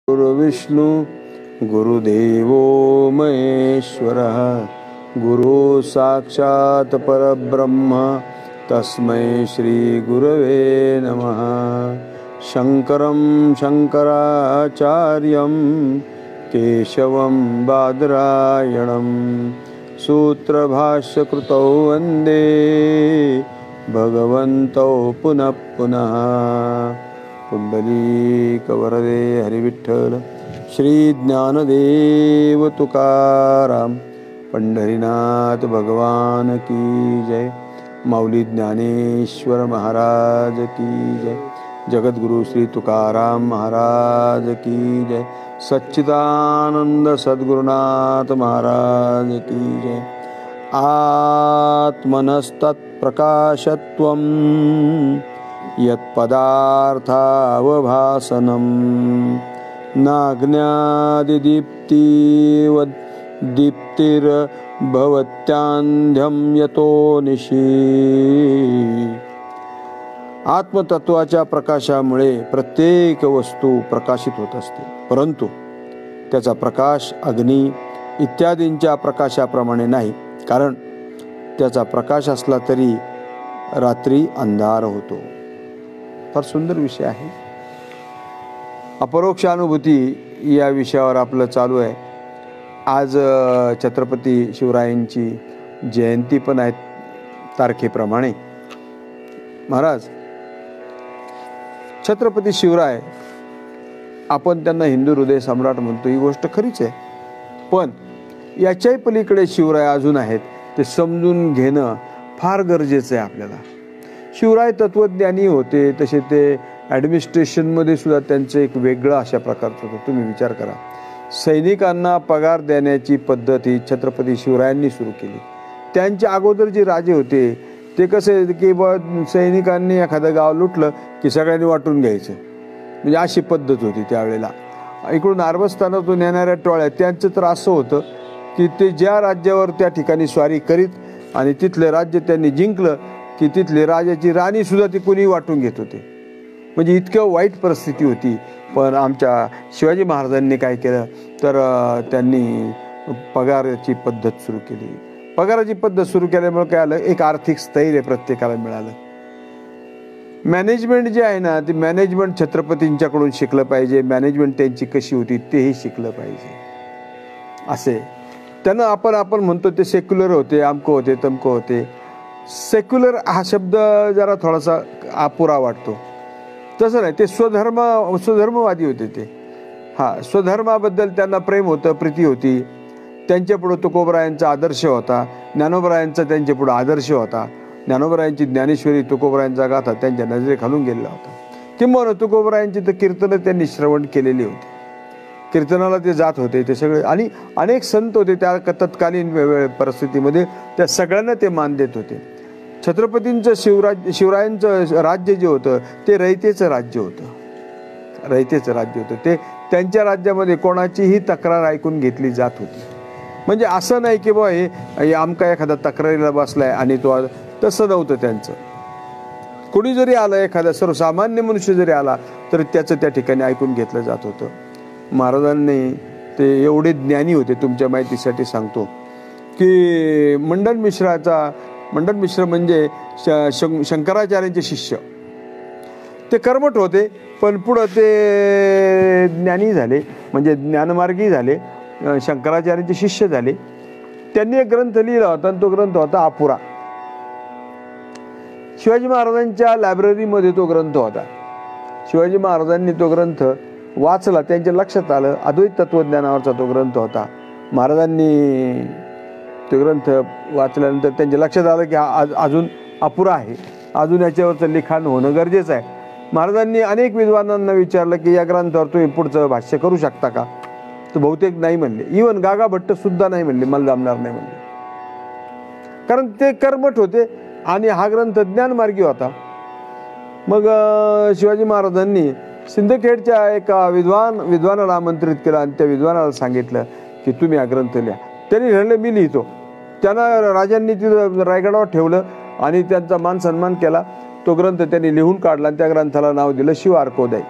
गुरुर्विष्णु गुरुदेवो महेश्वरः गुरु साक्षात् परब्रह्म तस्मै श्री गुरवे नमः। शंकरं शंकराचार्यं केशवं बादरायणं सूत्रभाष्यकृतौ वन्दे भगवन्तौ पुनः पुनः। पुंडलीकवरदे हरिविठ्ठल श्री ज्ञानदेव तुकाराम पंढरीनाथ भगवान की जय। माऊली ज्ञानेश्वर महाराज की जय। जगद्गुरु श्री तुकाराम महाराज की जय। सच्चिदानंद सद्गुरुनाथ महाराज की जय। आत्मनस्तत्प्रकाशत्वं यत्पदार्थावभासनं नाग्न्यादिदीप्तिवद् दीप्तिर्भवत्यान्ध्यं यतो निशी। आत्मतत्वाच्या प्रकाशामुळे प्रत्येक वस्तू प्रकाशित होत असते, परंतु त्याचा प्रकाश अग्नी इत्यादींच्या प्रकाशाप्रमाणे नाही, कारण त्याचा प्रकाश असला तरी रात्री अंधार होतो। फार सुंदर विषय आहे। अपरोक्ष अनुभूती या विषयावर आपलं चालू आहे। आज छत्रपती शिवरायांची जयंती पण आहे तारखेप्रमाणे। महाराज छत्रपती शिवराय, आपण त्यांना हिंदू हृदय सम्राट म्हणतो, ही गोष्ट खरीच आहे, पण याच्याही पलीकडे शिवराय अजून आहेत, ते समजून घेणं फार गरजेचं आहे आपल्याला। शिवराय तत्वज्ञानी होते, तसे ते ॲडमिनिस्ट्रेशनमध्ये सुद्धा त्यांचं एक वेगळं अशा प्रकारचं होतं। तुम्ही विचार करा, सैनिकांना पगार देण्याची पद्धत ही छत्रपती शिवरायांनी सुरू केली। त्यांच्या अगोदर जे राजे होते ते कसे की सैनिकांनी एखादं गाव लुटलं की सगळ्यांनी वाटून घ्यायचं, म्हणजे अशी पद्धत होती त्यावेळेला। इकडून अरबस्थानातून येणाऱ्या टोळ्या, त्यांचं तर असं होतं की ते ज्या राज्यावर त्या ठिकाणी स्वारी करीत आणि तिथलं राज्य त्यांनी जिंकलं की तिथले राजाची राणी सुद्धा ती कोणी वाटून घेत होते, म्हणजे इतकं वाईट परिस्थिती होती। पण आमच्या शिवाजी महाराजांनी काय केलं तर त्यांनी पगाराची पद्धत सुरू केली। पगाराची पद्धत सुरू केल्यामुळे काय आलं, एक आर्थिक स्थैर्य प्रत्येकाला मिळालं। मॅनेजमेंट जे आहे ना, ते मॅनेजमेंट छत्रपतींच्याकडून शिकलं पाहिजे, मॅनेजमेंट त्यांची कशी होती तेही शिकलं पाहिजे असे त्यांना आपण म्हणतो ते सेक्युलर होते, अमकं होते तमकं होते। सेक्युलर हा शब्द जरा थोडासा अपुरा वाटतो, तसं नाही, ते स्वधर्मवादी होते ते। स्वधर्माबद्दल त्यांना प्रेम होतं, प्रीती होती। त्यांच्यापुढं तुकोबरायांचा आदर्श होता, ज्ञानोबरायांचा त्यांच्यापुढं आदर्श होता। ज्ञानोबरायांची ज्ञानेश्वरी तुकोबरायांचा गाथा त्यांच्या नजरेखालून गेलेला होता। किंवा तुकोबरायांची तर कीर्तनं त्यांनी श्रवण केलेली होती, कीर्तनाला ते जात होते ते सगळे, आणि अनेक संत होते त्या तत्कालीन परिस्थितीमध्ये, त्या सगळ्यांना ते मान देत होते। छत्रपतींचं शिवरायांचं राज्य जे होतं ते रयतेचं राज्य होतं, रयतेचं राज्य होतं ते। त्यांच्या राज्यामध्ये कोणाचीही तक्रार ऐकून घेतली जात होती, म्हणजे असं नाही की बा हे आमका एखादा तक्रारीला बसलाय आणि तो, तसं नव्हतं त्यांचं। कोणी जरी आलं, एखादा सर्वसामान्य मनुष्य जरी आला तर त्याचं त्या ठिकाणी ऐकून घेतलं जात होतं। महाराजांनी ते एवढे ज्ञानी होते, तुमच्या माहितीसाठी सांगतो की मंडन मिश्र म्हणजे शंकराचार्यांचे शिष्य, ते कर्मठ होते पण पुढं ते ज्ञानी झाले, म्हणजे ज्ञानमार्गी झाले, शंकराचार्यांचे शिष्य झाले। त्यांनी एक ग्रंथ लिहिला होता आणि तो ग्रंथ होता अपुरा। शिवाजी महाराजांच्या लायब्ररीमध्ये तो ग्रंथ होता। शिवाजी महाराजांनी तो ग्रंथ वाचला, त्यांच्या लक्षात आलं, अद्वैत तत्वज्ञानावरचा तो ग्रंथ होता। महाराजांनी तो ग्रंथ वाचल्यानंतर त्यांच्या लक्षात आलं की हा अजून अपुरा आहे, अजून याच्यावरचं लिखाण होणं गरजेचं आहे। महाराजांनी अनेक विद्वानांना विचारलं की या ग्रंथावर तुम्ही पुढचं भाष्य करू शकता का, तर बहुतेक नाही म्हणले। इवन गागा भट्ट सुद्धा नाही म्हणले, मला जमणार नाही म्हणले, कारण ते कर्मठ होते आणि हा ग्रंथ ज्ञानमार्गी होता। मग शिवाजी महाराजांनी सिंदखेडच्या एका विद्वानाला आमंत्रित केलं आणि त्या विद्वानाला सांगितलं की तुम्ही हा ग्रंथ लिहा। त्यांनी म्हणले मी लिहितो। त्यांना राजांनी तिथं रायगडावर ठेवलं आणि त्यांचा मान सन्मान केला। तो ग्रंथ त्यांनी लिहून काढला आणि त्या ग्रंथाला नाव दिलं शिव अर्कोदय।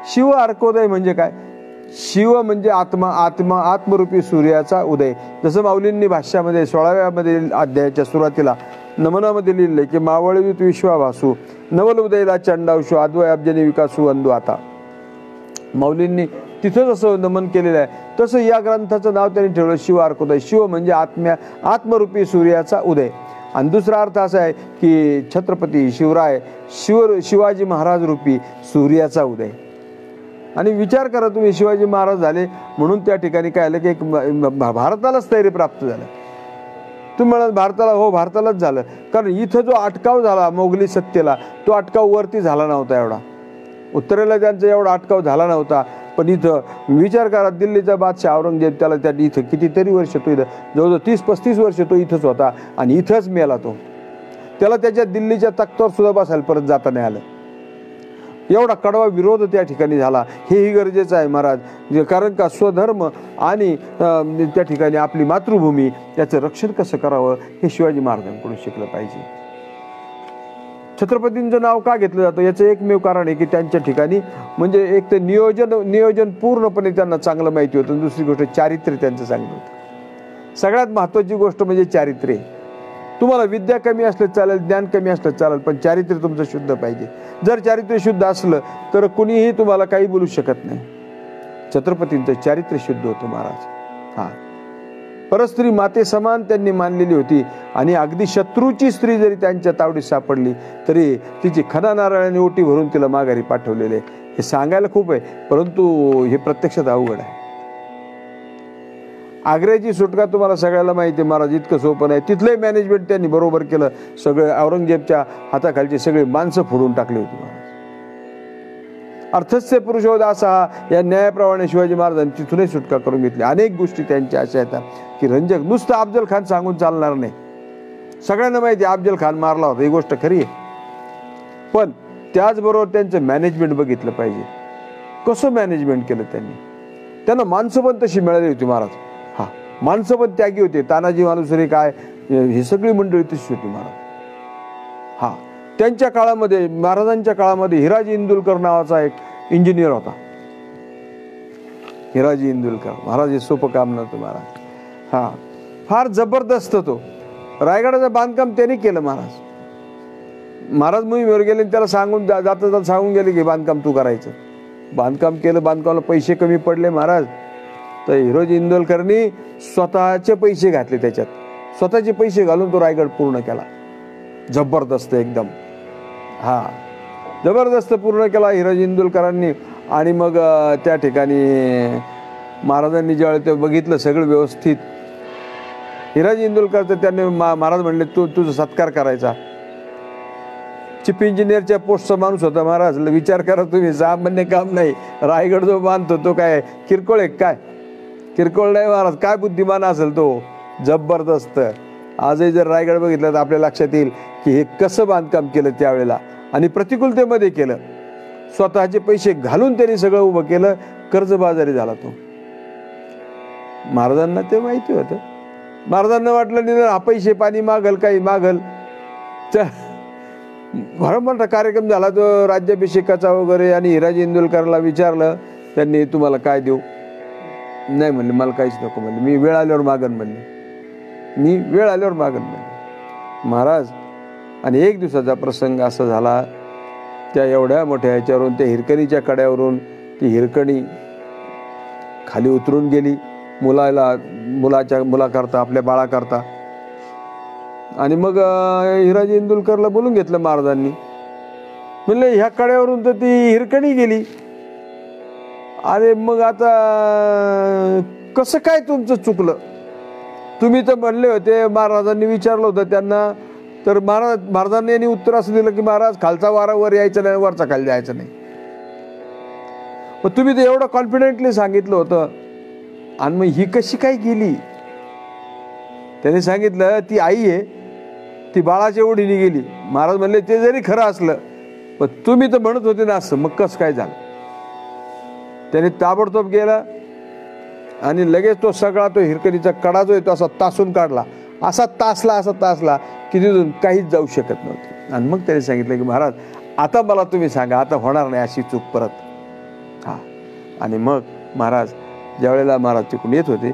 शिव अर्कोदय म्हणजे काय शिव म्हणजे आत्मा, आत्मा आत्मरूपी सूर्याचा उदय. जसं माऊलींनी भाष्यामध्ये 16व्या अध्यायाच्या सुरुवातीला नमनामध्ये लिहिलंय की मावळवीत विश्वाभासू नवल उदयला चंडावशू आद्वय अब्जनी विकासू अंदू. आता माऊलींनी तिथं जसं नमन केलेलं आहे तसं या ग्रंथाचं नाव त्यांनी ठेवलं शिवार्कोदय. शिव म्हणजे आत्मरूपी सूर्याचा उदय. आणि दुसरा अर्थ असा आहे की छत्रपती शिवराय शिवाजी महाराज रूपी सूर्याचा उदय. आणि विचार करा तुम्ही, शिवाजी महाराज झाले म्हणून त्या ठिकाणी काय आलं की एक भारताला स्थैर्य प्राप्त झालं. तुम्ही म्हणाल भारताला, हो भारतालाच झालं, कारण इथं जो अटकाव झाला मोगली सत्तेला तो अटकाव वरती झाला नव्हता एवढा. उत्तरेला त्यांचा एवढा अटकाव झाला नव्हता. पण इथं विचार करा, दिल्लीचा बादशाह औरंगजेब त्याला त्या इथं कितीतरी वर्ष तो इथं जवळजवळ 30-35 वर्ष तो इथंच होता आणि इथंच मेला तो. त्याला त्याच्या दिल्लीच्या तख्तावर सुद्धा बसायला परत जाता नाही आलं. एवढा कडवा विरोध त्या ठिकाणी झाला. हेही गरजेचं आहे महाराज, कारण का स्वधर्म आणि त्या ठिकाणी आपली मातृभूमी याचं रक्षण कसं करावं हे शिवाजी महाराजांकडून शिकलं पाहिजे. छत्रपतींचं नाव का घेतलं जातं याचं एकमेव कारण आहे की त्यांच्या ठिकाणी म्हणजे एक तर नियोजन पूर्णपणे त्यांना चांगलं माहिती होतं. दुसरी गोष्ट चारित्र्य त्यांचं चांगलं होतं. सगळ्यात महत्त्वाची गोष्ट म्हणजे चारित्र्य. तुम्हाला विद्या कमी असलं चालेल, ज्ञान कमी असलं चालेल, पण चारित्र्य तुमचं शुद्ध पाहिजे. जर चारित्र्य शुद्ध असलं तर कुणीही तुम्हाला काही बोलू शकत नाही. छत्रपतींचं चारित्र्य शुद्ध होतं महाराज. हा, परस्त्री माते समान त्यांनी मानलेली होती आणि अगदी शत्रूची स्त्री जरी त्यांच्या तावडीत सापडली तरी तिची खना नारळाने ओटी भरून तिला माघारी पाठवलेले. हे सांगायला खूप आहे, परंतु हे प्रत्यक्षात अवघड आहे. आग्र्याची सुटका तुम्हाला सगळ्याला माहिती आहे महाराज, इतकं सोपं नाही. तिथलंही मॅनेजमेंट त्यांनी बरोबर केलं. सगळे औरंगजेबच्या हाताखालची सगळी माणसं फोडून टाकली होती महाराज. अर्थस्य पुरुषोदास हा या न्यायाप्रमाणे शिवाजी महाराजांनी तिथूनही सुटका करून घेतली. अनेक गोष्टी त्यांच्या अशा येतात की रंजक, नुसतं अफजल खान सांगून चालणार नाही. सगळ्यांना माहिती आहे अफजल खान मारला होता, ही गोष्ट खरी आहे. पण त्याचबरोबर त्यांचं मॅनेजमेंट बघितलं पाहिजे. कसं मॅनेजमेंट केलं त्यांनी. त्यांना माणसं पण तशी मिळाली होती महाराज. हा, माणसं पण त्यागी होते. तानाजी मालुसरे काय ही सगळी मंडळी तशी होती महाराज. हा, त्यांच्या काळामध्ये महाराजांच्या काळामध्ये हिराजी इंदुलकर नावाचा एक इंजिनियर होता. हिराजी इंदुलकर महाराज, हे सोपं काम नव्हतं महाराज. हा, फार जबरदस्त तो रायगडाचं बांधकाम त्यांनी केलं महाराज. महाराज मोहीमेवर गेले त्याला सांगून जाता सांगून गेले की बांधकाम तू करायचं. बांधकाम केलं. बांधकामाला पैसे कमी पडले महाराज, तर हिराजी इंदुलकरनी स्वतःचे पैसे घातले त्याच्यात. स्वतःचे पैसे घालून तो रायगड पूर्ण केला. जबरदस्त एकदम. हा, जबरदस्त पूर्ण केला हिराजी इंदुलकरांनी. आणि मग त्या ठिकाणी महाराजांनी ज्यावेळेला ते बघितलं सगळं व्यवस्थित, हिराजी इंदुलकरचं त्यांनी महाराज म्हणले तुझा सत्कार करायचा. चीफ इंजिनियरच्या पोस्टचा माणूस होता महाराज. विचार करा तुम्ही, सामान्य काम नाही. रायगड जो बांधतो तो काय किरकोळ आहे काय? किरकोळ नाही महाराज. काय बुद्धिमान असेल तो, जबरदस्त. आजही जर रायगड बघितलं तर आपल्या लक्षात येईल की हे कसं बांधकाम केलं त्यावेळेला आणि प्रतिकूलतेमध्ये केलं. स्वतःचे पैसे घालून त्यांनी सगळं उभं केलं. कर्जबाजारी झाला तो. महाराजांना ते माहिती होतं. महाराजांना वाटलं नाही हा पैसे पाणी मागल, काही मागल. भरम मोठा कार्यक्रम झाला तो राज्याभिषेकाचा वगैरे. आणि हिराजी इंदुलकरला विचारलं त्यांनी, तुम्हाला काय देऊ? नाही म्हणले, मला काहीच नको म्हणले, मी वेळ आल्यावर मागन म्हणले, मी वेळ आल्यावर मागन म्हणले महाराज. आणि एक दिवसाचा प्रसंग असा झाला, त्या एवढ्या मोठ्या ह्याच्यावरून त्या हिरकणीच्या कड्यावरून ती हिरकणी खाली उतरून गेली मुलाकरता, आपल्या बाळाकरता. आणि मग हिराजी इंदुलकरला बोलून घेतलं महाराजांनी. म्हणले ह्या कड्यावरून तर ती हिरकणी गेली. अरे मग आता कसं काय तुमचं चुकलं? तुम्ही तर म्हणले होते, महाराजांनी विचारलं होतं त्यांना, तर महाराजांनी यांनी उत्तर असं दिलं की महाराज खालचा वारा वर यायचा नाही, वरचा खाली जायचं नाही. मग तुम्ही तर एवढं कॉन्फिडेंटली सांगितलं होतं, आणि मग ही कशी काय गेली? त्याने सांगितलं ती आई आहे, ती बाळाच्या ओढीने गेली. महाराज म्हणले ते जरी खरं असलं पण तुम्ही तर म्हणत होते ना असं, मग कसं काय झालं? त्याने ताबडतोब गेला आणि लगेच तो सगळा तो हिरकणीचा कडा जो आहे तो असा तासून काढला. असा तासला की तिथून काहीच जाऊ शकत नव्हती. आणि मग त्याने सांगितलं की महाराज आता मला तुम्ही सांगा, आता होणार नाही अशी चूक परत. हा, आणि मग महाराज ज्यावेळेला महाराज तिकडून येत होते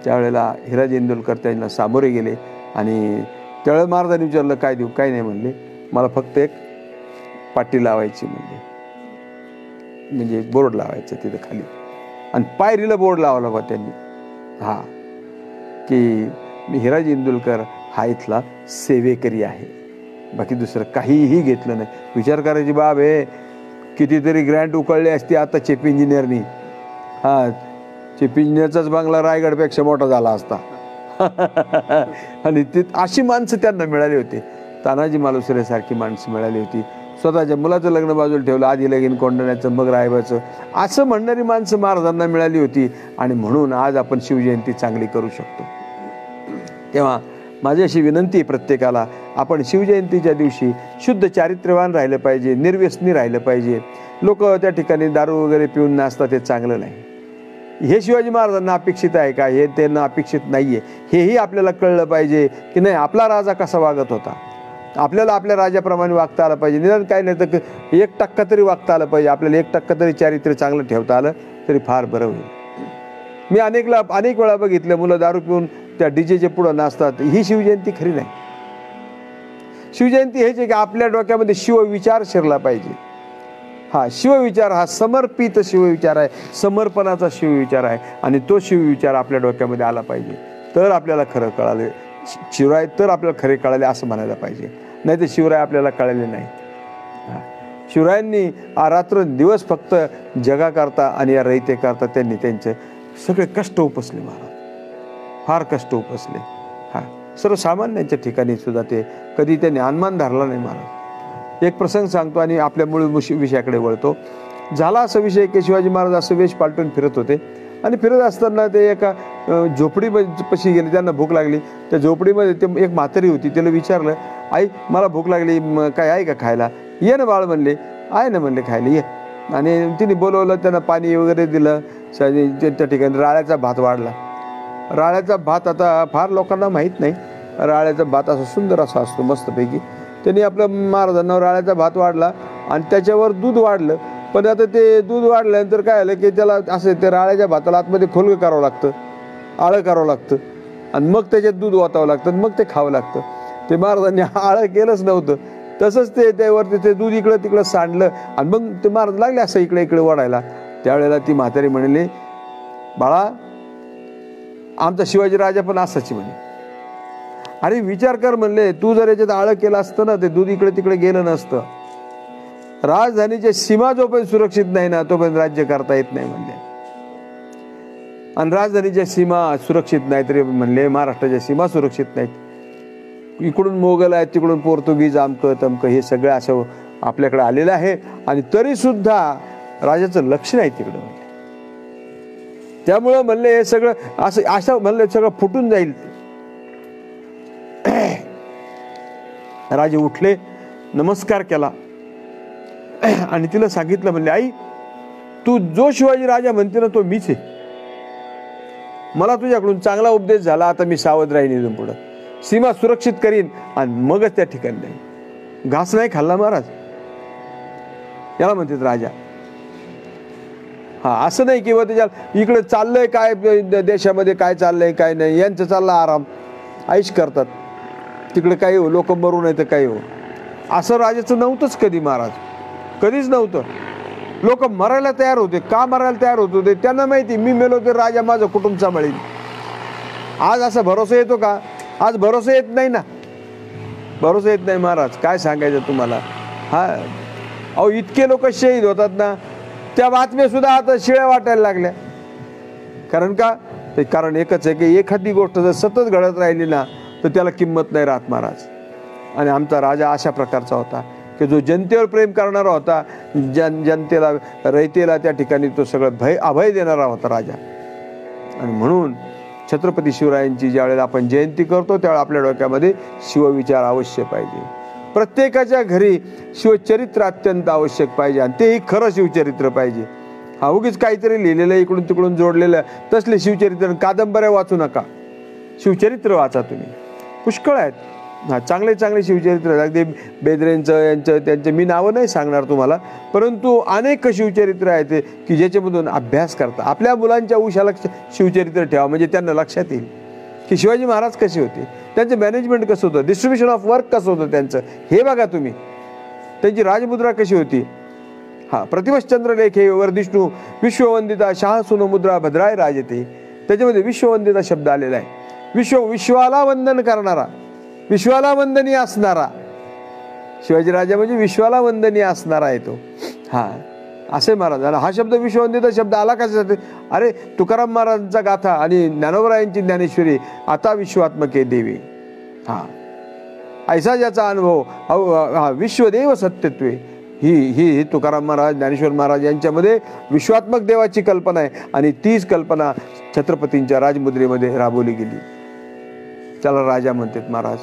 त्यावेळेला हिराजी इंदुलकर त्यांना सामोरे गेले आणि त्यावेळेला महाराजांनी विचारलं काय देऊ, काय नाही म्हणले, मला फक्त एक पाटी लावायची म्हणजे बोर्ड लावायचं तिथं खाली आणि पायरीला बोर्ड लावला बा त्यांनी, हा की मी हिराजी इंदुलकर हा इथला सेवेकरी आहे, बाकी दुसरं काहीही घेतलं नाही. विचार करायची बाब आहे, कितीतरी ग्रँट उकळले असते आता चीफ इंजिनियरनी. हा चीफ इंजिनियरचाच बंगला रायगडपेक्षा मोठा झाला असता. आणि ती अशी माणसं त्यांना मिळाली होती. तानाजी मालुसरे सारखी माणसं मिळाली होती. स्वतःच्या मुलाचं लग्न बाजूला ठेवलं, आधी लगीन कोंडण्याचं मग रायबाचं, असं म्हणणारी माणसं महाराजांना मिळाली होती. आणि म्हणून आज आपण शिवजयंती चांगली करू शकतो. तेव्हा माझी अशी विनंती आहे प्रत्येकाला, आपण शिवजयंतीच्या दिवशी शुद्ध चारित्र्यवान राहिलं पाहिजे, निर्व्यसनी राहिलं पाहिजे. लोक त्या ठिकाणी दारू वगैरे पिऊन नाचतात, ते चांगलं नाही. हे शिवाजी महाराजांना अपेक्षित आहे का? हे त्यांना अपेक्षित नाही आहे. हेही आपल्याला कळलं पाहिजे की नाही आपला राजा कसा वागत होता, आपल्याला आपल्या राजाप्रमाणे वागता आलं पाहिजे. निदान काय नाही तर 1% तरी वागता आलं पाहिजे, आपल्याला 1% तरी चारित्र्य चांगलं ठेवता आलं तरी फार बरं होईल. मी अनेक वेळा बघितलं मुलं दारू पिऊन त्या डीजेचे पुढं नाचतात. ही शिवजयंती खरी नाही. शिवजयंती हेच आहे की आपल्या डोक्यामध्ये शिवविचार शिरला पाहिजे. हा शिवविचार हा समर्पित शिवविचार आहे, समर्पणाचा शिवविचार आहे. आणि तो शिवविचार आपल्या डोक्यामध्ये आला पाहिजे, तर आपल्याला खरं कळाले शिवराय, तर आपल्याला खरे कळाले असं म्हणायला पाहिजे. नाही तर शिवराय आपल्याला कळाले नाही. शिवरायांनी रात्र दिवस फक्त जगाकरता आणि या रयतेकरता त्यांनी त्यांचे सगळे कष्ट उपसले. महाराज फार कष्ट उपसले. हा सर्वसामान्यांच्या ठिकाणी सुद्धा ते कधी त्यांनी अनमान धरला नाही. महाराज एक प्रसंग सांगतो आणि आपल्या मूळ विषयाकडे वळतो. झाला असा विषय की शिवाजी महाराज असं वेश पालटून फिरत होते आणि फिरत असताना ते एका झोपडीपाशी गेले. त्यांना भूक लागली. त्या झोपडीमध्ये ते एक म्हातारी होती. त्याला विचारलं, आई मला भूक लागली, काय आहे का खायला? ये ना बाळ म्हणले. आहे ना म्हणले, खायला ये. आणि तिने बोलवलं, त्यांना पाणी वगैरे दिलं. त्या ठिकाणी राळ्याचा भात वाढला. राळ्याचा भात आता फार लोकांना माहीत नाही. राळ्याचा भात असा सुंदर असा असतो मस्तपैकी. त्यांनी आपल्या महाराजांना राळ्याचा भात वाढला आणि त्याच्यावर दूध वाढलं. पण आता ते दूध वाढल्यानंतर काय झालं की त्याला असं ते राळ्याच्या भाताला आतमध्ये खोलगं करावं लागतं, आळं करावं लागतं आणि मग त्याच्यात दूध ओतावं लागतं, मग ते खावं लागतं. ते महाराजांनी आळं केलंच नव्हतं. तसंच ते त्यावरती ते दूध इकडं तिकडं सांडलं आणि मग ते महाराज लागले असं इकडे इकडे वाढायला. त्यावेळेला ती म्हातारी म्हणली, बाळा आमचा शिवाजी राजा पण असाची म्हणे. अरे विचार कर म्हणले, तू जर याच्यात आळं केलं असतं ना, ते दूध इकडे तिकडे गेलं नसतं. राजधानीच्या सीमा जोपर्यंत सुरक्षित नाही ना तोपर्यंत राज्य करता येत नाही म्हणले. आणि राजधानीच्या सीमा सुरक्षित नाही तरी म्हणले महाराष्ट्राच्या सीमा सुरक्षित नाहीत. इकडून मोगल आहेत, तिकडून पोर्तुगीज, अमकं तमकं हे सगळं असं आपल्याकडे आलेलं आहे आणि तरी सुद्धा राजाचं लक्ष नाही तिकडं म्हणले. त्यामुळं म्हणले हे सगळं असं म्हणलं सगळं फुटून जाईल. राजे उठले, नमस्कार केला आणि तिला सांगितलं, म्हणले आई तू जो शिवाजी राजा म्हणते ना तो मीच आहे. मला तुझ्याकडून चांगला उपदेश झाला, आता मी सावध राहीन इथून पुढं, सीमा सुरक्षित करीन आणि मगच त्या ठिकाणी नाही. घास नाही खाल्ला महाराज, याला म्हणतात राजा. हा असं नाही किंवा त्याच्या इकडे चाललंय काय देशामध्ये काय चाललंय काय नाही, यांचं चाललं आराम, आईश करतात, तिकडे काही हो लोक मरू नाही तर काही हो. असं राजाचं नव्हतंच कधी महाराज, कधीच नव्हतं. लोक मरायला तयार होते. का मरायला तयार होत होते? त्यांना माहिती मी मेलो तर राजा माझं कुटुंब सांभाळील. आज असा भरोसा येतो का? आज भरोसा येत नाही ना, भरोसा येत नाही महाराज. काय सांगायचं तुम्हाला. हा अहो इतके लोक शहीद होतात ना, त्या बातम्या सुद्धा आता शिळ्या वाटायला लागल्या. कारण का? ते कारण एकच आहे की एखादी गोष्ट जर सतत घडत राहिली ना तर त्याला किंमत नाही राहत महाराज. आणि आमचा राजा अशा प्रकारचा होता की जो जनतेवर प्रेम करणारा होता, जनतेला रयतेला त्या ठिकाणी तो सगळं अभय देणारा होता राजा. आणि म्हणून छत्रपती शिवरायांची ज्यावेळेला आपण जयंती करतो त्यावेळेला आपल्या डोक्यामध्ये शिवविचार अवश्य पाहिजे. प्रत्येकाच्या घरी शिवचरित्र अत्यंत आवश्यक पाहिजे आणि तेही खरं शिवचरित्र पाहिजे. हा उगीच काहीतरी लिहिलेलं इकडून तिकडून जोडलेलं तसले शिवचरित्र कादंबऱ्या वाचू नका. शिवचरित्र वाचा तुम्ही, पुष्कळ आहेत. चांगले चांगले शिवचरित्र आहेत. अगदी बेदरेंचं यांचं त्यांचे मी नावं नाही सांगणार तुम्हाला, परंतु अनेक शिवचरित्र आहेत की ज्याच्यामधून अभ्यास करता. आपल्या मुलांच्या उशाला शिवचरित्र ठेवा, म्हणजे त्यांना लक्षात येईल की शिवाजी महाराज कसे होते, त्यांचं मॅनेजमेंट कसं होतं, डिस्ट्रीब्युशन ऑफ वर्क कसं होतं त्यांचं, हे बघा तुम्ही. त्यांची राजमुद्रा कशी होती. प्रतिमश्चंद्र लेखे वर्धिष्णू विश्ववंदिता शाह सुनो मुद्रा भद्राय राजते. त्याच्यामध्ये विश्ववंदिता शब्द आलेला आहे. विश्वाला वंदन करणारा, विश्वाला वंदनीय असणारा शिवाजी राजा म्हणजे विश्वाला वंदनीय असणारा आहे तो. असे महाराज. हा शब्द विश्ववंदिता शब्द आला कशासाठी. अरे तुकाराम महाराजांचा गाथा आणि ज्ञानोबरायांची ज्ञानेश्वरी आता विश्वात्मके देवी. ऐसा ज्याचा अनुभव विश्वदेव सत्यत्वे. ही तुकाराम महाराज ज्ञानेश्वर महाराज यांच्यामध्ये विश्वात्मक देवाची कल्पना आहे आणि तीच कल्पना छत्रपतींच्या राजमुद्रेमध्ये राबवली गेली. त्याला राजा म्हणतात महाराज.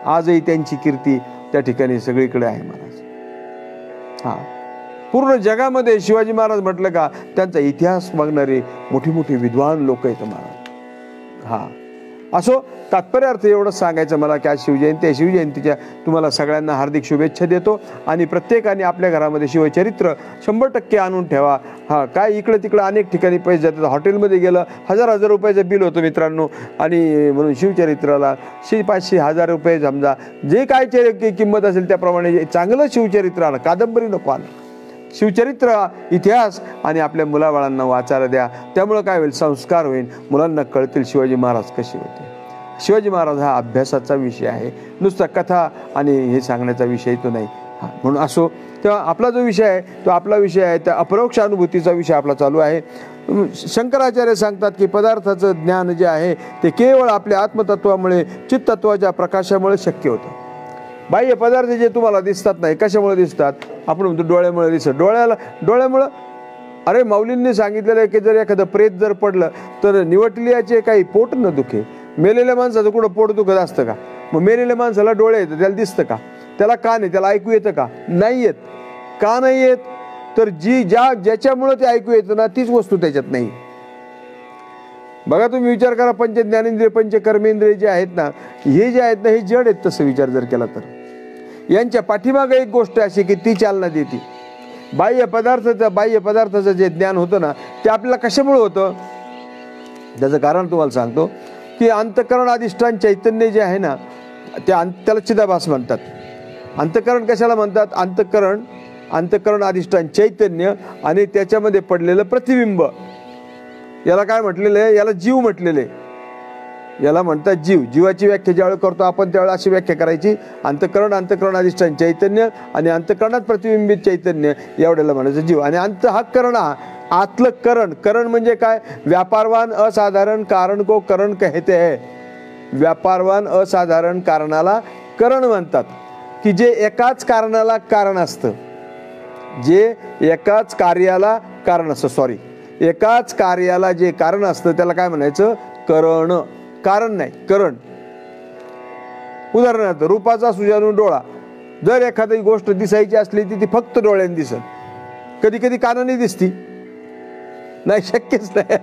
आजही त्यांची कीर्ती त्या ठिकाणी सगळीकडे आहे महाराज. पूर्ण जगामध्ये शिवाजी महाराज म्हटलं का त्यांचा इतिहास बघणारे मोठी मोठी विद्वान लोक आहेत महाराज. असो, तात्पर्यार्थ एवढंच सांगायचं मला की आज शिवजयंती आहे. शिवजयंतीच्या तुम्हाला सगळ्यांना हार्दिक शुभेच्छा देतो आणि प्रत्येकाने आपल्या घरामध्ये शिवचरित्र 100% आणून ठेवा. काय इकडं तिकडं अनेक ठिकाणी पैसे जातात. हॉटेलमध्ये गेलं 1000 रुपयाचं बिल होतं मित्रांनो, आणि म्हणून शिवचरित्राला 500 1000 रुपये समजा जे काय किंमत असेल त्याप्रमाणे चांगलं शिवचरित्र आणा, कादंबरी नको आणा. शिवचरित्र इतिहास आणि आपल्या मुलाबाळांना वाचायला द्या. त्यामुळं काय होईल, संस्कार होईल, मुलांना कळतील शिवाजी महाराज कसे होते. शिवाजी महाराज हा अभ्यासाचा विषय आहे, नुसता कथा आणि हे सांगण्याचा विषय तो नाही. म्हणून असो, तेव्हा आपला जो विषय आहे तो आपला विषय आहे, त्या अपरोक्ष अनुभूतीचा विषय आपला चालू आहे. शंकराचार्य सांगतात की पदार्थाचं ज्ञान जे आहे ते केवळ आपल्या आत्मतत्वामुळे, चित्तत्वाच्या प्रकाशामुळे शक्य होतं. बाह्य पदार्थ जे तुम्हाला दिसतात नाही, कशामुळे दिसतात, आपण म्हणतो डोळ्यामुळे दिसत. डोळ्यामुळं अरे माऊलींनी सांगितलेलं आहे की जर एखादं प्रेत जर पडलं तर निवटल्याचे काही पोट न दुखे. मेलेल्या माणसाचं कुठं पोट दुखत असतं का. मग मेलेल्या माणसाला डोळे येतं, त्याला दिसतं का, त्याला कान आहे, त्याला ऐकू येतं का, नाही येत. का नाही येत, तर ज्याच्यामुळं ते ऐकू येतं ना तीच वस्तू त्याच्यात नाही. बघा तुम्ही विचार करा, पंच ज्ञानेंद्रिय पंच कर्मेंद्रिय जे आहेत ना, हे जे आहेत ना हे जड आहेत. तसं विचार जर केला तर यांच्या पाठीमागे एक गोष्ट अशी की ती चालना देते. बाह्य पदार्थाचं जे ज्ञान होतं ना ते आपल्याला कशामुळे होतं, त्याचं कारण तुम्हाला सांगतो की अंतःकरण अधिष्ठान चैतन्य जे आहे ना त्याला चिदाभास म्हणतात. अंतःकरण कशाला म्हणतात, अंतःकरण अधिष्ठान चैतन्य आणि त्याच्यामध्ये पडलेलं प्रतिबिंब, याला काय म्हटलेलं आहे, याला जीव म्हटलेलं आहे. याला म्हणतात जीव. जीवाची व्याख्या ज्यावेळी करतो आपण त्यावेळेला अशी व्याख्या करायची, अंतःकरण अधिष्ठान चैतन्य आणि अंतःकरणात प्रतिबिंबित चैतन्य, एवढ्याला म्हणायचं जीव. आणि अंतःकरण आतलं करण म्हणजे काय, व्यापारवान असाधारण कारण को करण कहते है. व्यापारवान असाधारण कारणाला करण म्हणतात, की जे एकाच कारणाला कारण असतं, जे एकाच कार्याला कारण असतं, एकाच कार्याला जे कारण असतं त्याला काय म्हणायचं, कारण नाही, करण. उदाहरणार्थ रूपाचा सुजाणू डोळा. जर एखादी गोष्ट दिसायची असली ती फक्त डोळ्याने दिसत, कधी कधी कानाने दिसती नाही, शक्यच नाही.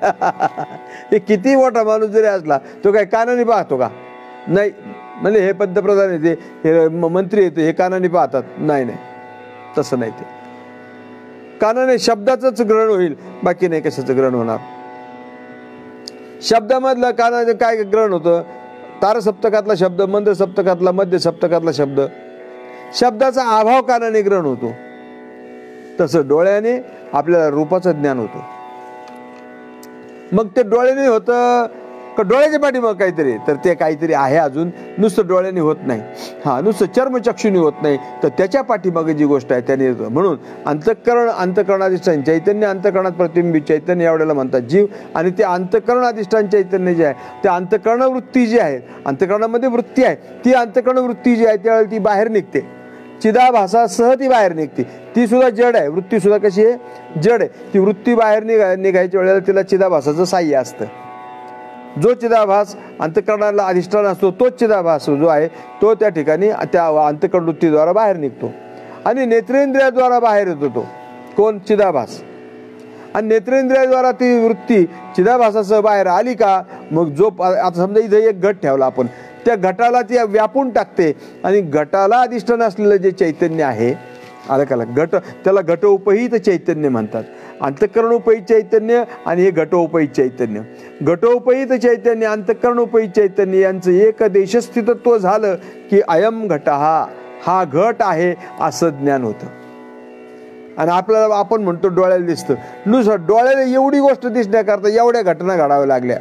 हे किती मोठा माणूस जरी असला तो काय कानाने पाहतो का, नाही. म्हणजे हे पंतप्रधान येते, हे मंत्री येते, हे कानाने पाहतात, नाही, तसं नाही. ते कानाने शब्दाचंच ग्रहण होईल, बाकी नाही कशाचं ग्रहण होणार. शब्दामधलं कानाचं काय ग्रहण होतं, तारसप्तकातला शब्द, मंद सप्तकातला, मध्य सप्तकातला शब्द, शब्दाचा अभाव कानाने ग्रहण होतो. तसं डोळ्याने आपल्याला रूपाचं ज्ञान होतं. मग ते डोळ्याने होतं का डोळ्याच्या पाठीमागे काहीतरी, तर ते काहीतरी आहे अजून, नुसतं डोळ्याने होत नाही. नुसतं चर्मचक्षुनी होत नाही, तर त्याच्या पाठीमागे जी गोष्ट आहे त्याने येतं. म्हणून अंतःकरणाधिष्ठान चैतन्य, अंतःकरणात प्रतिबिंबित चैतन्य, एवढ्याला म्हणतात जीव. आणि ते अंतःकरण अधिष्ठान चैतन्य जे आहे, ते अंतःकरण वृत्ती जी आहे, अंतःकरणामध्ये वृत्ती आहे, ती अंतःकरण वृत्ती जी आहे त्यावेळेला ती बाहेर निघते, चिदाभासासह ती बाहेर निघते. ती सुद्धा जड आहे, वृत्ती सुद्धा कशी आहे, जड आहे. ती वृत्ती बाहेर निघायच्या वेळेला तिला चिदाभासाचं साह्य असतं. जो चिदाभास अंतःकरणाला अधिष्ठान असतो तोच चिदाभास जो आहे तो त्या ठिकाणी त्या अंतःकरण वृत्तीद्वारा बाहेर निघतो आणि नेत्रेंद्रियाद्वारा बाहेर येतो. तो कोण, चिदाभास. आणि नेत्रेंद्रियाद्वारा ती वृत्ती चिदाभासासह बाहेर आली का, मग जो आता समजा इथे एक घट ठेवला आपण, त्या घटाला ती व्यापून टाकते आणि घटाला अधिष्ठान असलेलं जे चैतन्य आहे, आलं का, घट, त्याला घटोपहित चैतन्य म्हणतात. अंतःकरणोपहित चैतन्य आणि हे घटोपहित चैतन्य. घटोपहित चैतन्य, अंतःकरणोपहित चैतन्य यांचं एक देशस्थितत्व झालं की अयम घटहा, हा घट आहे असं ज्ञान होतं. आणि आपल्याला, आपण म्हणतो डोळ्याला दिसतं, नुसतं डोळ्याला एवढी गोष्ट दिसण्याकरता एवढ्या घटना घडाव्या लागल्या.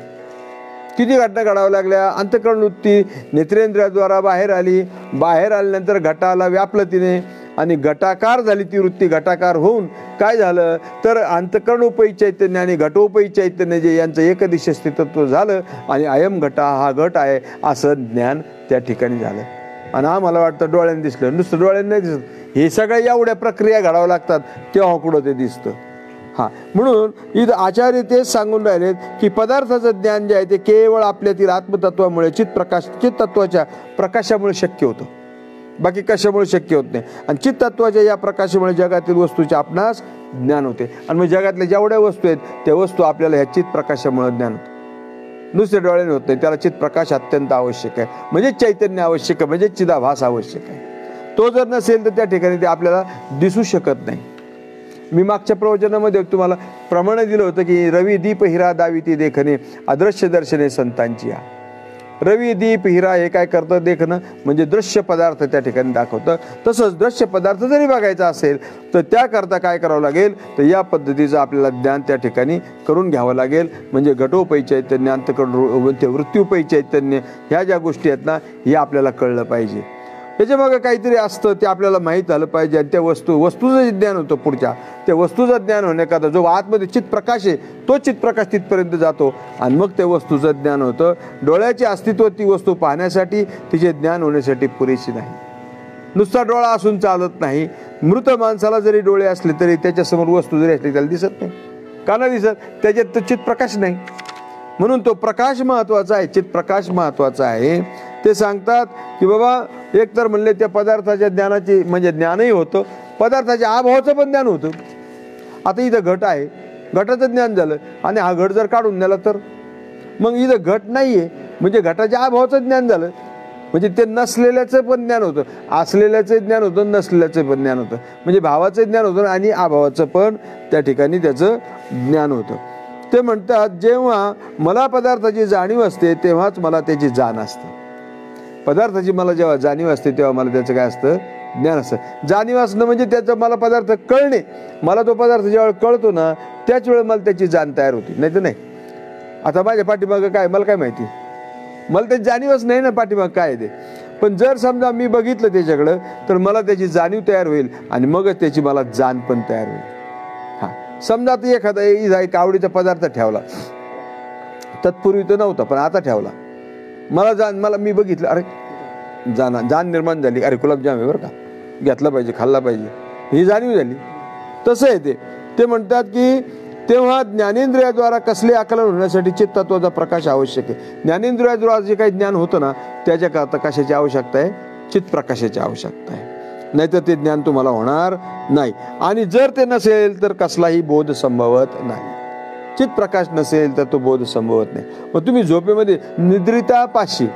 किती घटना घडाव्या लागल्या? अंतःकरण वृत्ती नेत्रेंद्रियाद्वारा बाहेर आली, बाहेर आल्यानंतर घटाला व्यापलं तिने आणि घटाकार झाली ती वृत्ती. घटाकार होऊन काय झालं तर अंतःकरणोपहित चैतन्य आणि घटोपहित चैतन्य जे यांचं एकदिश स्थितत्व झालं आणि अयम घटा, हा घट आहे असं ज्ञान त्या ठिकाणी झालं. आणि आम्हाला वाटतं डोळ्यांनी दिसलं, नुसतं डोळ्यांनी नाही दिसत, हे सगळ्या एवढ्या प्रक्रिया घडाव्या लागतात तेव्हा कुठं ते दिसतं. हां, म्हणून इथं आचार्य तेच सांगून राहिलेत की पदार्थाचं ज्ञान जे आहे ते केवळ आपल्यातील आत्मतत्वामुळे, चित्तत्वाच्या प्रकाशामुळे शक्य होतं, बाकी कशामुळे शक्य होत नाही. आणि चित्तत्वाच्या या प्रकाशामुळे जगातील वस्तूचे आपणास ज्ञान होते. आणि मग जगातल्या जेवढ्या वस्तू आहेत त्या वस्तू आपल्याला ह्या चित्त प्रकाशामुळे ज्ञान होतं, नुसऱ्या डोळ्याने होत नाही. त्याला चित्त प्रकाश अत्यंत आवश्यक आहे, म्हणजे चैतन्य आवश्यक आहे, म्हणजे चिदाभास आवश्यक आहे. तो जर नसेल तर त्या ठिकाणी ते आपल्याला दिसू शकत नाही. मी मागच्या प्रवचनामध्ये तुम्हाला प्रमाण दिलं होतं की रवी दीप हिरा दाविती देखणे, अदृश्य दर्शने संतांची या. रवी दीप हिरा हे काय करतं? देखणं म्हणजे दृश्य पदार्थ त्या ठिकाणी दाखवतं. तसंच दृश्य पदार्थ जरी बघायचा असेल तर त्याकरता काय करावं लागेल तर या पद्धतीचं आपल्याला ज्ञान त्या ठिकाणी करून घ्यावं लागेल. म्हणजे घटोपहित चैतन्य, अंतःकरण वृत्त्युपहित चैतन्य, ह्या ज्या गोष्टी आहेत ना, हे आपल्याला कळलं पाहिजे. त्याच्यामागे काहीतरी असतं ते आपल्याला माहीत झालं पाहिजे. आणि त्या वस्तूचं जे ज्ञान होतं पुढच्या, त्या वस्तूचं ज्ञान होण्याकरता जो आतमध्ये चित्तप्रकाश आहे तो चित्तप्रकाश तिथपर्यंत जातो आणि मग त्या वस्तूचं ज्ञान होतं. डोळ्याचे अस्तित्व ती वस्तू पाहण्यासाठी, तिचे ज्ञान होण्यासाठी पुरेशी नाही. नुसता डोळा असून चालत नाही. मृत माणसाला जरी डोळे असले तरी त्याच्यासमोर वस्तू जरी असली त्याला दिसत नाही. का नाही दिसत? त्याच्यात तो चित्तप्रकाश नाही. म्हणून तो प्रकाश महत्त्वाचा आहे, चित्तप्रकाश महत्त्वाचा आहे. ते सांगतात की बाबा एक तर म्हणले त्या पदार्थाच्या ज्ञानाची म्हणजे ज्ञानही होतं, पदार्थाच्या अभावाचं पण ज्ञान होतं. आता इथं घट आहे, घटाचं ज्ञान झालं आणि हा घट जर काढून नेला तर मग इथं घट नाही आहे म्हणजे घटाच्या अभावाचं ज्ञान झालं. म्हणजे ते नसलेल्याचं पण ज्ञान होतं, असलेल्याचं ज्ञान होतं, नसलेल्याचं पण ज्ञान होतं. म्हणजे भावाचं ज्ञान होतं आणि अभावाचं पण त्या ठिकाणी त्याचं ज्ञान होतं. ते म्हणतात जेव्हा मला पदार्थाची जाणीव असते तेव्हाच मला त्याची जाण असते. पदार्थाची मला जेव्हा जाणीव असते तेव्हा मला त्याचं काय असतं? ज्ञान असतं. जाणीव असणं म्हणजे त्याचा मला पदार्थ कळणे. मला तो पदार्थ ज्यावेळेला कळतो ना त्याच वेळेला मला त्याची जाण तयार होती, नाही तर नाही. आता माझ्या पाठीमागं काय मला काय माहिती? मला त्याची जाणीवच नाही ना पाठीमागं काय ते. पण जर समजा मी बघितलं त्याच्याकडं तर मला त्याची जाणीव तयार होईल आणि मगच त्याची मला जाण पण तयार होईल. हां, समजा आता एखादा एक आवडीचा पदार्थ ठेवला, तत्पूर्वी तो नव्हता पण आता ठेवला, मला मी बघितलं, अरे जाण निर्माण झाली, अरे गुलाबजाम आहे बरं का, घेतला पाहिजे, खाल्ला पाहिजे, ही जाणीव झाली. तसं आहे ते म्हणतात की तेव्हा ज्ञानेंद्रियाद्वारा कसले आकलन होण्यासाठी चित्तत्वाचा प्रकाश आवश्यक आहे. ज्ञानेंद्रियाद्वारा जे काही ज्ञान होतं ना त्याच्याकरता कशाची आवश्यकता आहे? चित्तप्रकाशाची आवश्यकता आहे, नाहीतर ते ज्ञान तुम्हाला होणार नाही. आणि जर ते नसेल तर कसलाही बोध संभवत नाही. चित्तप्रकाश नसेल तर तो बोध संभवत नाही. मग तुम्ही झोपेमध्ये निद्रितापाशी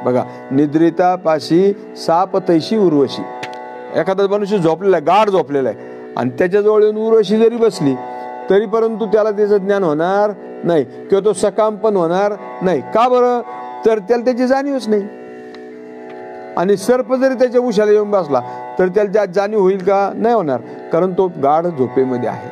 बघा, निद्रितापाशी साप तैशी उर्वशी, एखादा मनुष्य झोपलेला आहे, गाढ झोपलेला आहे आणि त्याच्याजवळ येऊन उर्वशी जरी बसली तरी परंतु त्याला त्याचं ज्ञान होणार नाही किंवा तो सकाम पण होणार नाही. का बरं? तर त्याला त्याची जाणीवच नाही. आणि सर्प जरी त्याच्या उशाला येऊन बसला तर त्याला जाणीव होईल का? नाही होणार, कारण तो गाढ झोपेमध्ये आहे.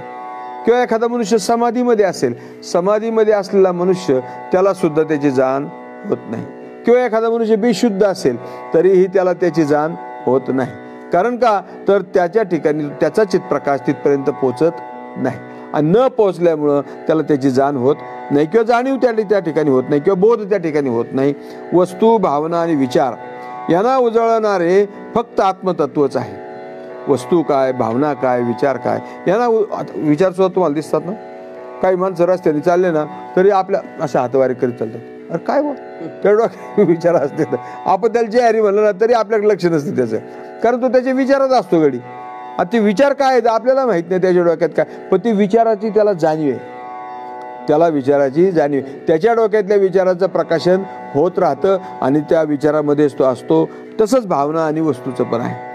किंवा एखादा मनुष्य समाधीमध्ये असेल, समाधीमध्ये असलेला मनुष्य त्याला सुद्धा त्याची जाण होत नाही. किंवा एखादा मनुष्य बेशुद्ध असेल तरीही त्याला त्याची जाण होत नाही. कारण का? तर त्याच्या ठिकाणी त्याचा चित्तप्रकाश तिथपर्यंत पोचत नाही आणि न पोचल्यामुळं त्याला त्याची जाण होत नाही किंवा जाणीव त्या ठिकाणी होत नाही किंवा बोध त्या ठिकाणी होत नाही. वस्तू, भावना आणि विचार यांना उजळणारे फक्त आत्मतत्वच आहे. वस्तू काय, भावना काय, विचार काय, यांना विचार सुद्धा तुम्हाला दिसतात ना. काही माणसं रस्त्याने चालले ना तरी आपल्या अशा हातवारी करीत चालतात. अरे काय बघ, तेवढा विचार असते तर आपण त्याला जे हरी म्हणलं ना तरी आपल्याकडे लक्ष नसते त्याचं, कारण तो त्याच्या विचारात असतो घडी. आता ते विचार काय आहेत आपल्याला माहित नाही त्याच्या डोक्यात काय, पण ती विचाराची त्याला जाणीव आहे. त्याला विचाराची जाणीव, त्याच्या डोक्यातल्या विचाराचं प्रकाशन होत राहतं आणि त्या विचारामध्येच तो असतो. तसंच भावना आणि वस्तूचं पण आहे.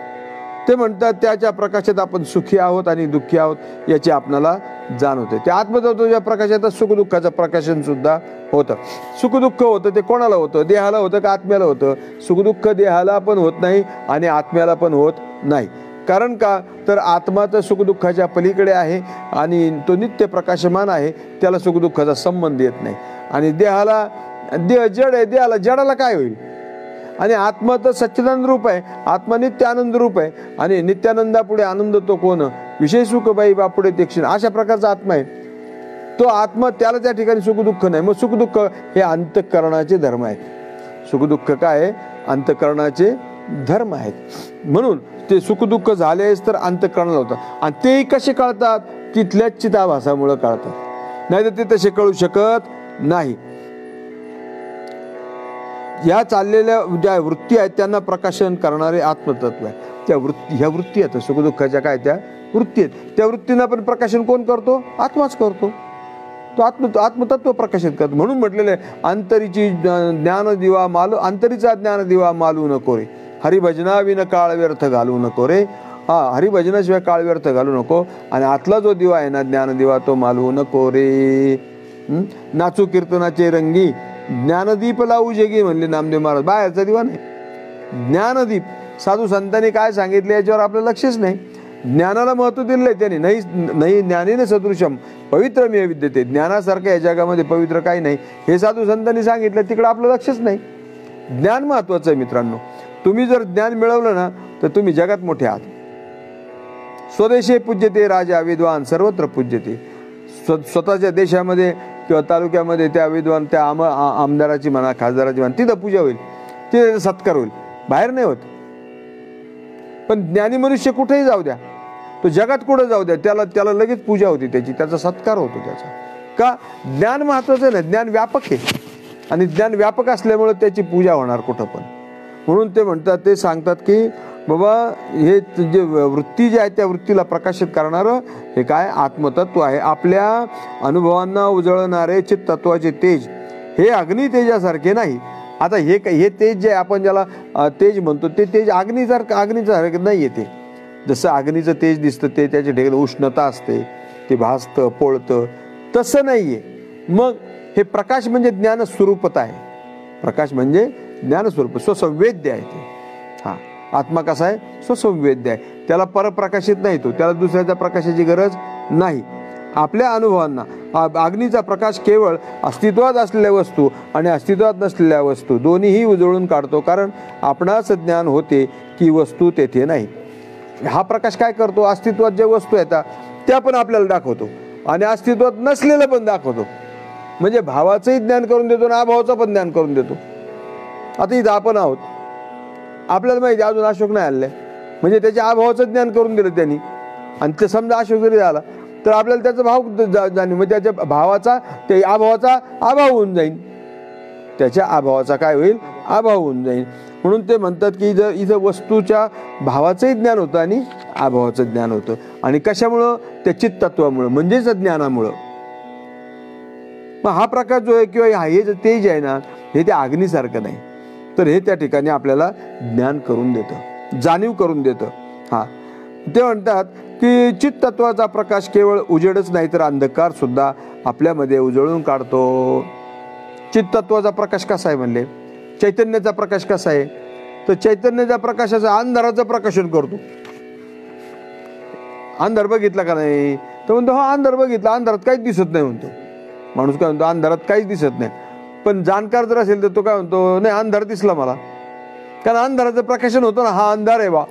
ते म्हणतात त्याच्या प्रकाशात आपण सुखी आहोत आणि दुःखी आहोत याची आपणाला जाणवते. त्या आत्मतत्वाच्या प्रकाशात सुखदुःखाचं प्रकाशन सुद्धा होतं. सुखदुःख होतं ते कोणाला होतं? देहाला होतं का आत्म्याला होतं? सुखदुःख देहाला पण होत नाही आणि आत्म्याला पण होत नाही. कारण का तर आत्मा तर सुखदुःखाच्या पलीकडे आहे आणि तो नित्य प्रकाशमान आहे, त्याला सुखदुःखाचा संबंध येत नाही. आणि देहाला, देह जड आहे, देहाला जडाला काय होईल? आणि आत्मा तर सच्चिदानंद रूप आहे, आत्मा नित्य आनंद रूप आहे आणि नित्यानंदापुढे आनंद तो कोण? विषय सुख बाई बापुढे ते क्षण, अशा प्रकारचा आत्मा आहे तो. आत्मा त्याला त्या ठिकाणी सुखदुःख नाही. मग सुखदुःख हे अंतःकरणाचे धर्म आहेत. सुखदुःख काय? अंतःकरणाचे धर्म आहेत. म्हणून ते सुखदुःख झालेच तर अंतःकरणाला होतं. आणि तेही कसे कळतात? तिथल्याच चिताभासामुळे कळतात, नाही तर ते तसे कळू शकत नाही. या चाललेल्या ज्या वृत्ती आहेत त्यांना प्रकाशन करणारे आत्मतत्व आहे. त्या वृत्ती, ह्या वृत्ती आहेत सुखदुःखाच्या, काय त्या वृत्ती आहेत. त्या वृत्तींना पण प्रकाशन कोण करतो? आत्माच करतो. तो आत्मतत्व प्रकाशित करतो. म्हणून म्हटलेलं आहे अंतरीची ज्ञान दिवा मालू, अंतरीचा ज्ञान दिवा मालू नको रे, हरिभजना विन काळ व्यर्थ घालू नको रे. हरिभजनाशिवाय काळ व्यर्थ घालू नको. आणि आतला जो दिवा आहे ना, ज्ञान दिवा, तो मालवू नको रे. नाचू कीर्तनाचे रंगी, ज्ञानदीप लावू जगी म्हणले नामदेव महाराज. बाहेरचा दिवा नाही, ज्ञानदीप. साधू संतांनी काय सांगितले याच्यावर आपलं लक्षच नाही. ज्ञानाला महत्व दिलंय त्यांनी. नाही ज्ञानीने सदृशम पवित्रमेव विद्यते. ज्ञानासारखं या जगामध्ये पवित्र काही नाही हे साधू संतांनी सांगितलं, तिकडं आपलं लक्षच नाही. ज्ञान महत्वाचं आहे मित्रांनो. तुम्ही जर ज्ञान मिळवलं ना तर तुम्ही जगात मोठे आहात. स्वदेशे पूज्यते राजा विद्वान सर्वत्र पूज्यते. स्वतःच्या देशामध्ये किंवा तालुक्यामध्ये त्या विद्वान, त्या आमदाराची म्हणा, खासदाराची म्हणा, तिथं पूजा होईल, तिथं सत्कार होईल, बाहेर नाही होत. पण ज्ञानी मनुष्य कुठेही जाऊ द्या, तो जगात कुठं जाऊ द्या, त्याला लगेच पूजा होती त्याची, त्याचा सत्कार होतो त्याचा. का? ज्ञान महत्वाचं आहे ना. ज्ञान व्यापक आहे आणि ज्ञान व्यापक असल्यामुळे त्याची पूजा होणार कुठं पण. म्हणून ते म्हणतात, ते सांगतात की बाबा हे जे वृत्ती जी आहे त्या वृत्तीला प्रकाशित करणारं हे काय? आत्मतत्व आहे. आपल्या अनुभवांना उजळणारे चित्तत्वाचे तेज हे अग्नी तेजासारखे नाही. आता हे तेज जे आपण ज्याला तेज म्हणतो ते तेज अग्नीसारखं नाही येते. जसं अग्नीचं तेज दिसतं ते त्याच्या ठिकाणी उष्णता असते, ते भासतं पोळतं, तसं नाहीये. मग हे प्रकाश म्हणजे ज्ञानस्वरूपता आहे. प्रकाश म्हणजे ज्ञानस्वरूप, स्वसंवेद्य आहे ते. हा आत्मा कसा आहे? स्वसंवेद्य आहे. त्याला परप्रकाशित नाही तो, त्याला दुसऱ्याच्या प्रकाशाची गरज नाही. आपल्या अनुभवांना अग्नीचा प्रकाश केवळ अस्तित्वात असलेल्या वस्तू आणि अस्तित्वात नसलेल्या वस्तू दोन्हीही उजळून काढतो. कारण आपणास ज्ञान होते की वस्तू तेथे नाही. हा प्रकाश काय करतो? अस्तित्वात ज्या वस्तू येतात त्या पण आपल्याला दाखवतो आणि अस्तित्वात नसलेलं पण दाखवतो. म्हणजे भावाचंही ज्ञान करून देतो आणि अभावाचं पण ज्ञान करून देतो. आता इथं आपण आहोत, आपल्याला माहिती अजून अशोक नाही आलेला आहे, म्हणजे त्याच्या अभावाचं ज्ञान करून दिलं त्यांनी. आणि ते समजा अशोक जरी झाला तर आपल्याला त्याचा भाव जाणीव, म्हणजे त्याच्या भावाचा, ते अभावाचा अभाव होऊन जाईल. त्याच्या अभावाचा काय होईल? अभाव होऊन जाईल. म्हणून ते म्हणतात की इथं वस्तूच्या भावाचंही ज्ञान होतं आणि अभावाचं ज्ञान होतं. आणि कशामुळं? त्या चित्तत्वामुळं, म्हणजेच ज्ञानामुळं. मग हा प्रकार जो आहे किंवा हे जे तेज आहे ना, हे त्या अग्नीसारखं नाही, तर हे त्या ठिकाणी आपल्याला ज्ञान करून देतं, जाणीव करून देतं. हा ते म्हणतात की चित्तत्वाचा प्रकाश केवळ उजेडच नाही तर अंधकार सुद्धा आपल्यामध्ये उजळून काढतो. चित्तत्वाचा प्रकाश कसा आहे म्हणले? चैतन्याचा प्रकाश कसा आहे? तर चैतन्याच्या प्रकाशाचा अंधाराचं प्रकाशन करतो. अंधार बघितला का नाही? तर म्हणतो हा अंधार बघितला, अंधारात काहीच दिसत नाही म्हणतो. माणूस काय म्हणतो? अंधारात काहीच दिसत नाही. पण जाणकार जर असेल तर तो काय म्हणतो? नाही, अंधार दिसला मला. कारण अंधाराचं प्रकाशन होतं ना, हा अंधार आहे बा,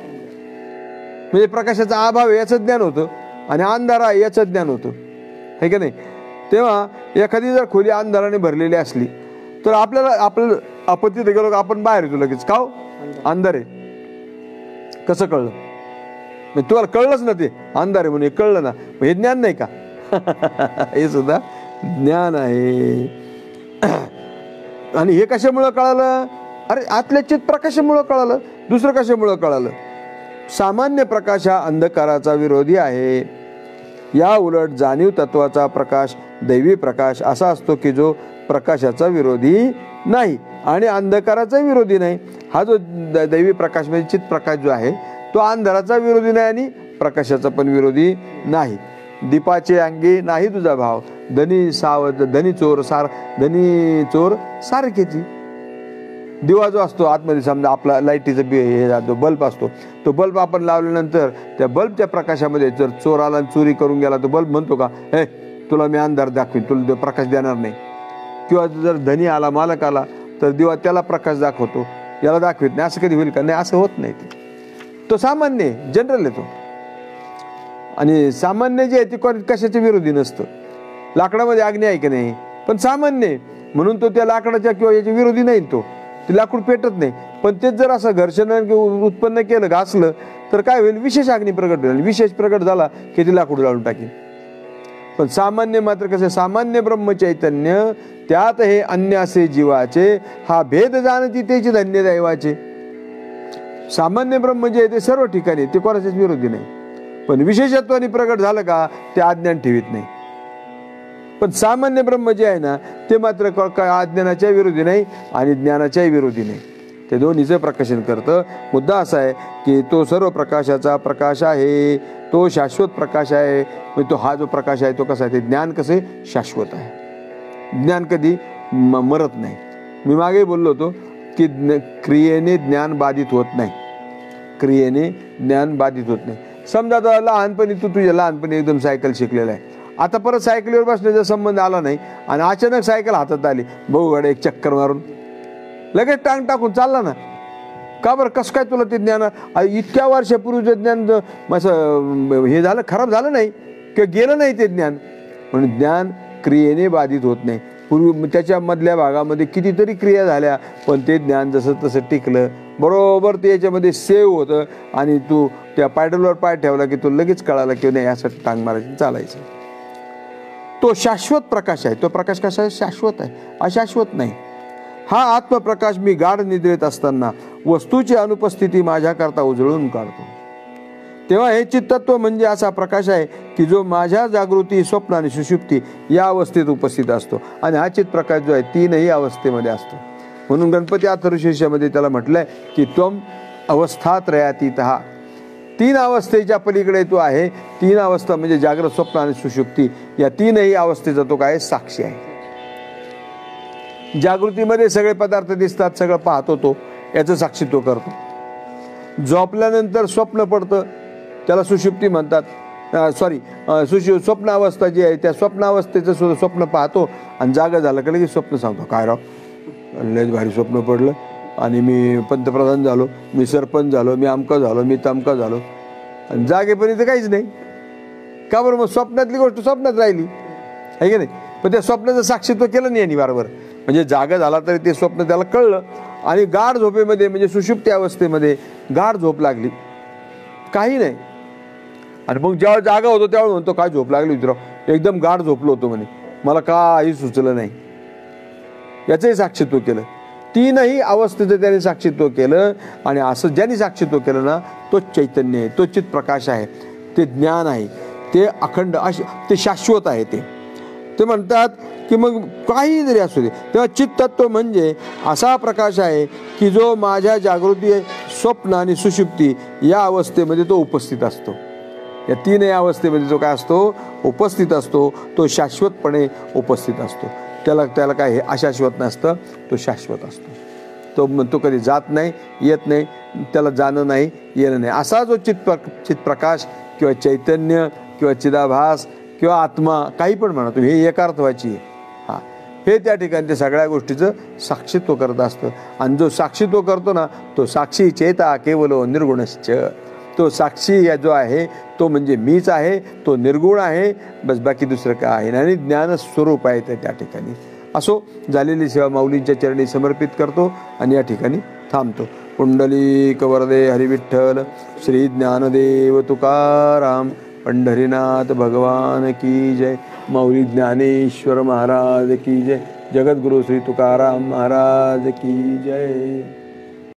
म्हणजे प्रकाशाचा अभाव आहे याचं ज्ञान होतं आणि अंधार आहे याचं ज्ञान होतं, है की नाही? तेव्हा एखादी जर खोली अंधाराने भरलेली असली तर आपल्याला आपण तिथे गेलो आपण बाहेर येतो लगेच, का अंधार आहे. कसं कळलं? म्हणजे तुम्हाला कळलंच ना ते अंधार आहे म्हणून, हे कळलं ना, हे ज्ञान नाही का? हे सुद्धा ज्ञान आहे. आणि हे कशामुळं कळालं? अरे आतल्या चित्त प्रकाशामुळं कळालं. दुसरं कशामुळं कळालं? सामान्य प्रकाश हा अंधकाराचा विरोधी आहे. या उलट जाणीव तत्वाचा प्रकाश दैवी प्रकाश असा असतो की जो प्रकाशाचा विरोधी नाही आणि अंधकाराचा विरोधी नाही. हा जो दैवी प्रकाश म्हणजे चित्त प्रकाश जो आहे तो अंधाराचा विरोधी नाही आणि प्रकाशाचा पण विरोधी नाही. दीपाचे अंगी नाही तुझा भाव, धनी सावध धनी चोर सारखेची. दिवा जो असतो आतमध्ये समजा आपला लाईटीचा हे जो बल्ब असतो, तो बल्ब आपण लावल्यानंतर त्या बल्बच्या प्रकाशामध्ये जर चोर आला आणि चोरी करून गेला तर बल्ब म्हणतो का, हे तुला मी अंधार दाखवीन, तुला प्रकाश देणार नाही. किंवा जर धनी आला मालक आला तर दिवा त्याला प्रकाश दाखवतो, याला दाखवित नाही. असं कधी होईल का? नाही, असं होत नाही. तो सामान्य जनरल आहे तो. आणि सामान्य जे आहे ते कशाच्या विरोधी नसतं. लाकडामध्ये अग्नी आहे की नाही, पण सामान्य म्हणून तो त्या लाकडाच्या किंवा याच्या विरोधी नाही. तो ते लाकूड पेटत नाही, पण तेच जर असं घर्षण उत्पन्न केलं, घासलं तर काय होईल? विशेष अग्नी प्रगट होईल. विशेष प्रगट झाला की ते लाकूड जाळून टाकेल. पण सामान्य मात्र कसं, सामान्य ब्रह्मचैतन्य त्यात हे अन्य असे जीवाचे, हा भेद जाणती त्याची धन्य दैवाचे. सामान्य ब्रह्म जे आहे ते सर्व ठिकाणी, ते कोणाच्याच विरोधी नाही. पण विशेषत्वाने प्रगट झालं का ते अज्ञान ठेवीत नाही. पण सामान्य ब्रह्म जे आहे ना ते मात्र अज्ञानाच्या विरोधी नाही आणि ज्ञानाच्याही विरोधी नाही. ते दोन्हीचं प्रकाशन करतं. मुद्दा असा आहे की तो सर्व प्रकाशाचा प्रकाश आहे, तो शाश्वत प्रकाश आहे. तो हा जो प्रकाश आहे तो कसा आहे? ते ज्ञान कसे शाश्वत आहे. ज्ञान कधी मरत नाही. मी मागे बोललो होतो की क्रियेने ज्ञान बाधित होत नाही. क्रियेने ज्ञान बाधित होत नाही. समजा आता लहानपणी तुझ्या लहानपणी एकदम सायकल शिकलेला आहे, आता परत सायकलीवर बसण्याचा संबंध आला नाही आणि अचानक सायकल हातात आली, भाऊ गाडी एक चक्कर मारून लगेच टांग टाकून चालला ना. का बरं? कसं काय तुला ते ज्ञान? इतक्या वर्षापूर्वीचं ज्ञान असं हे झालं, खराब झालं नाही किंवा गेलं नाही ते ज्ञान. म्हणून ज्ञान क्रियेने बाधित होत नाही. पूर्वी त्याच्या मधल्या भागामध्ये कितीतरी क्रिया झाल्या, पण ते ज्ञान जसं तसं टिकलं बरोबर. ते याच्यामध्ये सेव्ह होतं आणि तू त्या पॅडलवर पाय ठेवला की तो लगेच कळाला की नाही यासाठी टांग मारायची, चालायचं. तो शाश्वत प्रकाश आहे. तो प्रकाश कसा आहे? शाश्वत आहे, अशाश्वत नाही. हा आत्मप्रकाश मी गाढ निद्रेत असताना वस्तूची अनुपस्थिती माझ्याकरता उजळून काढतो. तेव्हा हे चित्तत्व म्हणजे असा प्रकाश आहे की जो माझ्या जागृती, स्वप्न आणि सुषुप्ती या अवस्थेत उपस्थित असतो. आणि हा चित्त प्रकाश जो आहे तीनही अवस्थेमध्ये असतो. म्हणून गणपती अथर्वशीर्षामध्ये त्याला म्हटलंय की त्वम अवस्थात्रयातीतः, तीन अवस्थेच्या पलीकडे तो आहे. तीन अवस्था म्हणजे जागृत, स्वप्न आणि सुषुप्ती या तीनही अवस्थेचा तो काय? साक्षी आहे. जागृतीमध्ये सगळे पदार्थ दिसतात, सगळं पाहतो, तो याचं साक्षीत्व करतो. झोपल्यानंतर स्वप्न पडतं त्याला सुषुप्ती म्हणतात. स्वप्न अवस्था जी आहे त्या स्वप्न अवस्थेचं सुद्धा स्वप्न पाहतो आणि जागा झालं का लगेच स्वप्न सांगतो, काय राव लयच भारी स्वप्न पडलं आणि मी पंतप्रधान झालो, मी सरपंच झालो, मी अमका झालो, मी तमका झालो. आणि जागेपर्यंत काहीच नाही. का बरं? मग स्वप्नातली गोष्ट स्वप्नात राहिली आहे की नाही. पण त्या स्वप्नाचं साक्षीत्व केलं नाही यांनी बरोबर. म्हणजे जागा झाला तरी ते स्वप्न त्याला कळलं आणि गाढ झोपेमध्ये म्हणजे सुषुप्ती अवस्थेमध्ये गाढ झोप लागली, काही नाही. आणि मग जेव्हा जागा होतो त्यावेळी म्हणतो, काय झोप लागली होती राव, एकदम गाढ झोपलो होतो म्हणे, मला काही सुचलं नाही. याचंही साक्षीत्व केलं. तीनही अवस्थेचं त्याने साक्षीत्व केलं. आणि असं ज्यांनी साक्षीत्व केलं ना तो चैतन्य आहे, तो चित्त प्रकाश आहे, ते ज्ञान आहे, ते अखंड ते शाश्वत आहे. ते म्हणतात की मग काही जरी असू दे तेव्हा चित्तत्व म्हणजे असा प्रकाश आहे की जो माझ्या जागृती, स्वप्न आणि सुषुप्ती या अवस्थेमध्ये तो उपस्थित असतो. या तीनही अवस्थेमध्ये जो काय असतो? उपस्थित असतो. तो शाश्वतपणे उपस्थित असतो. त्याला काय हे अशाश्वत नसतं, तो शाश्वत असतो. तो कधी जात नाही, येत नाही, त्याला जाणं नाही, येणं नाही. असा जो चित्प्रकाश किंवा चैतन्य किंवा चिदाभास किंवा आत्मा काही पण म्हणा तुम्ही, हे एकार्थवाची आहे. हा, हे त्या ठिकाणी ते सगळ्या गोष्टीचं साक्षीत्व करत असतं. आणि जो साक्षीत्व करतो ना तो साक्षी चेता केवलो निर्गुणश्च. तो साक्षी या जो आहे तो म्हणजे मीच आहे, तो निर्गुण आहे, बस बाकी दुसरं काय आहे. आणि ज्ञानस्वरूप आहे त्या ठिकाणी. असो, झालेली सेवा माऊलींच्या चरणी समर्पित करतो आणि या ठिकाणी थांबतो. पुंडलिक वरदे हरिविठ्ठल श्री ज्ञानदेव तुकाराम पंढरीनाथ भगवान की जय. माऊली ज्ञानेश्वर महाराज की जय. जगद्गुरु श्री तुकाराम महाराज की जय.